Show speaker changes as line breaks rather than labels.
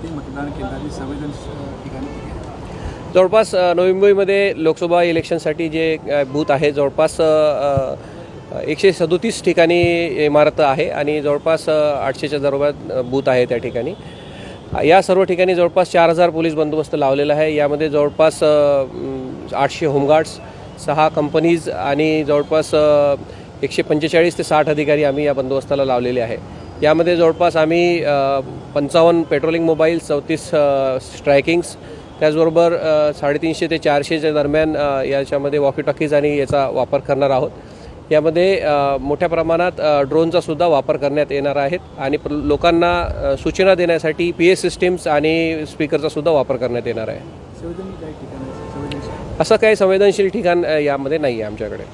प्रत्येक मतदान केंद्राची संवेदनशील ठिकाणी किती आहे?
जवळपास नवी मुंबईमध्ये लोकसभा इलेक्शनसाठी जे बूथ आहे जवळपास 137 ठिकाणी इमारत आहे आणि जवळपास 800च्या दरम्यान बूथ आहे त्या ठिकाणी. या सर्व ठिकाणी जवळपास 4000 पोलीस बंदोबस्त लावलेला आहे. यामध्ये जवळपास 800 होमगार्ड्स, 6 कंपनीज आणि जवळपास 145 ते 60 अधिकारी आम्ही या बंदोबस्ताला लावलेले आहे. यामध्ये जवळपास आम्ही 55 पेट्रोलिंग मोबाईल्स, 34 स्ट्रायकिंग्स, त्याचबरोबर 350 ते 400च्या दरम्यान याच्यामध्ये वॉकी टॉकीज आणि याचा वापर करणार आहोत. यामध्ये मोठ्या प्रमाणात ड्रोनचा सुद्धा वापर करण्यात येणार आहेत आणि लोकांना सूचना देण्यासाठी PS सिस्टीम्स आणि स्पीकरचा सुद्धा वापर करण्यात येणार आहे.
संवेदनशील ठिकाण
असं काही संवेदनशील ठिकाण यामध्ये नाही आहे आमच्याकडे.